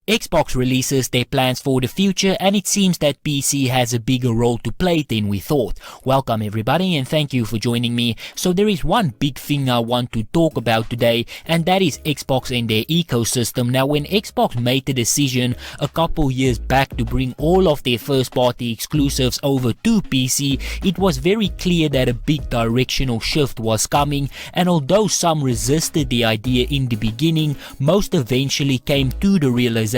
Xbox releases their plans for the future, and it seems that PC has a bigger role to play than we thought. Welcome everybody, and thank you for joining me. So there is one big thing I want to talk about today, and that is Xbox and their ecosystem. Now, when Xbox made the decision a couple years back to bring all of their first party exclusives over to PC, it was very clear that a big directional shift was coming, and although some resisted the idea in the beginning, most eventually came to the realization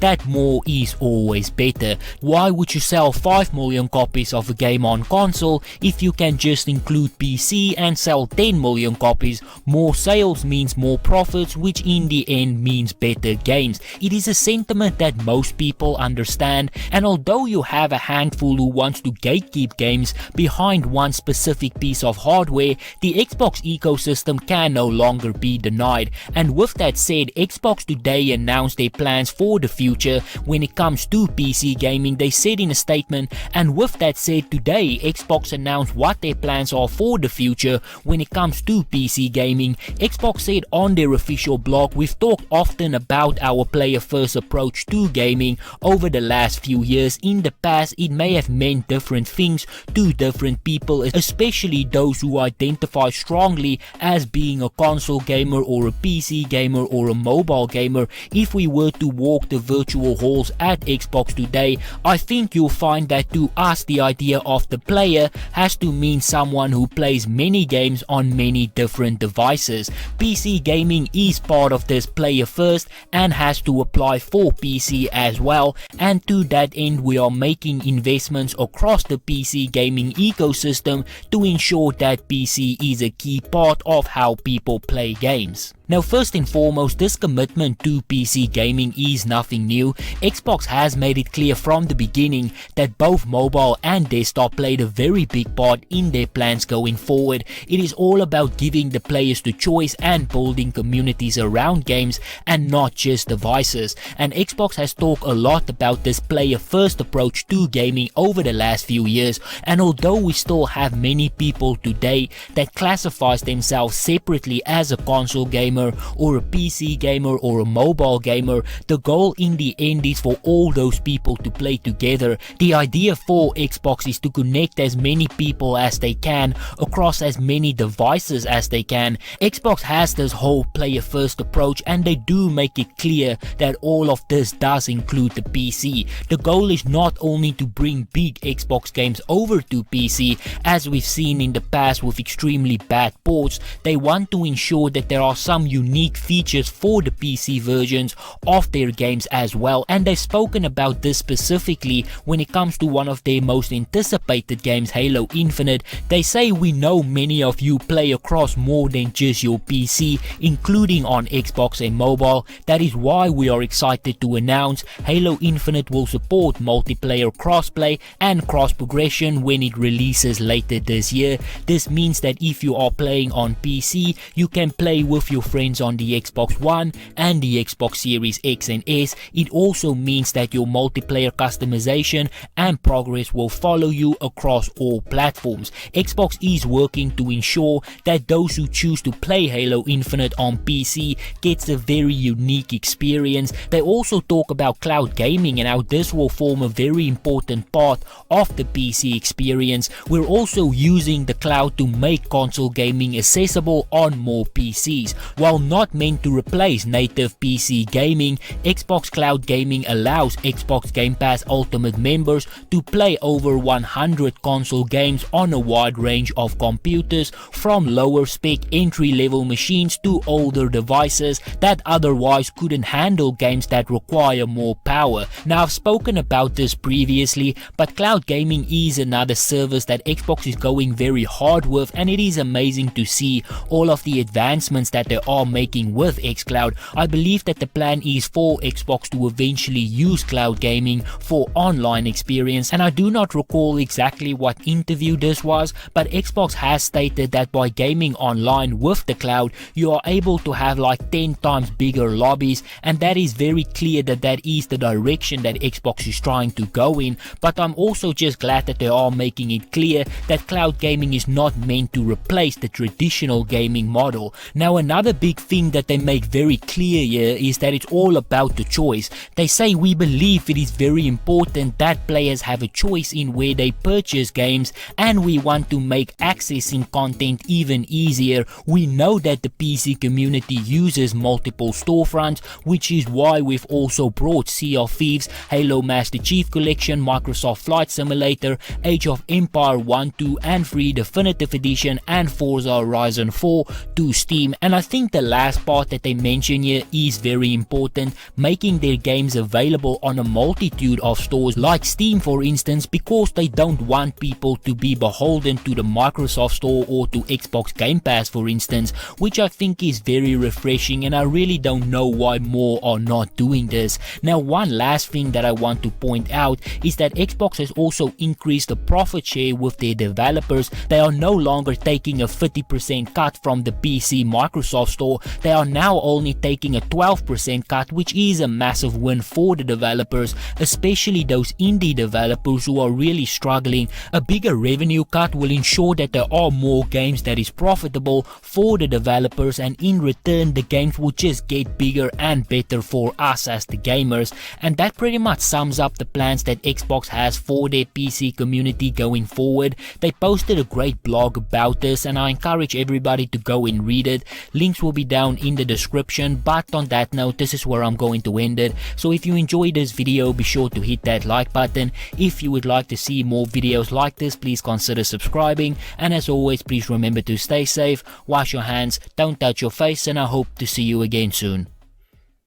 that more is always better. Why would you sell 5 million copies of a game on console if you can just include PC and sell 10 million copies? More sales means more profits, which in the end means better games. It is a sentiment that most people understand, and although you have a handful who wants to gatekeep games behind one specific piece of hardware, the Xbox ecosystem can no longer be denied. And with that said, Xbox today announced their plans for the future when it comes to PC gaming. They said in a statement, and with that said, today Xbox announced what their plans are for the future when it comes to PC gaming. Xbox said on their official blog, "We've talked often about our player first approach to gaming over the last few years. In the past, it may have meant different things to different people, especially those who identify strongly as being a console gamer or a PC gamer or a mobile gamer. If we were to walk the virtual halls at Xbox today, I think you'll find that to us the idea of the player has to mean someone who plays many games on many different devices. PC gaming is part of this player first and has to apply for PC as well, and to that end we are making investments across the PC gaming ecosystem to ensure that PC is a key part of how people play games." Now, first and foremost, this commitment to PC gaming is nothing new. Xbox has made it clear from the beginning that both mobile and desktop played a very big part in their plans going forward. It is all about giving the players the choice and building communities around games and not just devices. And Xbox has talked a lot about this player first approach to gaming over the last few years, and although we still have many people today that classifies themselves separately as a console gamer or a PC gamer or a mobile gamer, the goal in the end is for all those people to play together. The idea for Xbox is to connect as many people as they can across as many devices as they can. Xbox has this whole player first approach, and they do make it clear that all of this does include the PC. The goal is not only to bring big Xbox games over to PC, as we've seen in the past with extremely bad ports. They want to ensure that there are some unique features for the PC versions of their games as well, and they've spoken about this specifically when it comes to one of their most anticipated games, Halo Infinite. They say, "We know many of you play across more than just your PC, including on Xbox and mobile. That is why we are excited to announce Halo Infinite will support multiplayer crossplay and cross progression when it releases later this year. This means that if you are playing on PC, you can play with your friends on the Xbox One and the Xbox Series X and S. It also means that your multiplayer customization and progress will follow you across all platforms. Xbox is working to ensure that those who choose to play Halo Infinite on PC gets a very unique experience." They also talk about cloud gaming and how this will form a very important part of the PC experience. "We're also using the cloud to make console gaming accessible on more PCs. While not meant to replace native PC gaming, Xbox Cloud Gaming allows Xbox Game Pass Ultimate members to play over 100 console games on a wide range of computers, from lower spec entry-level machines to older devices that otherwise couldn't handle games that require more power." Now, I've spoken about this previously, but cloud gaming is another service that Xbox is going very hard with, and it is amazing to see all of the advancements that they are making with xCloud. I believe that the plan is for Xbox to eventually use cloud gaming for online experience, and I do not recall exactly what interview this was, but Xbox has stated that by gaming online with the cloud, you are able to have like 10 times bigger lobbies, and that is very clear that that is the direction that Xbox is trying to go in. But I'm also just glad that they are making it clear that cloud gaming is not meant to replace the traditional gaming model. Now, another big thing that they make very clear here is that it's all about the choice. They say we believe it is very important that players have a choice in where they purchase games, and we want to make accessing content even easier. We know that the PC community uses multiple storefronts, which is why we've also brought Sea of Thieves, Halo Master Chief Collection, Microsoft Flight Simulator, Age of Empire 1, 2 and 3 Definitive Edition and Forza Horizon 4 to Steam. And I think the last part that they mention here is very important, making their games available on a multitude of stores like Steam for instance, because they don't want people to be beholden to the Microsoft Store or to Xbox Game Pass for instance, which I think is very refreshing, and I really don't know why more are not doing this. Now, one last thing that I want to point out is that Xbox has also increased the profit share with their developers. They are no longer taking a 50% cut from the PC Microsoft Store. They are now only taking a 12% cut, which is a massive win for the developers, especially those indie developers who are really struggling. A bigger revenue cut will ensure that there are more games that is profitable for the developers, and in return the games will just get bigger and better for us as the gamers. And that pretty much sums up the plans that Xbox has for their PC community going forward. They posted a great blog about this, and I encourage everybody to go and read it. Links will be down in the description, but on that note, this is where I'm going to end it. So if you enjoyed this video, be sure to hit that like button. If you would like to see more videos like this, please consider subscribing, and as always, please remember to stay safe, wash your hands, don't touch your face, and I hope to see you again soon.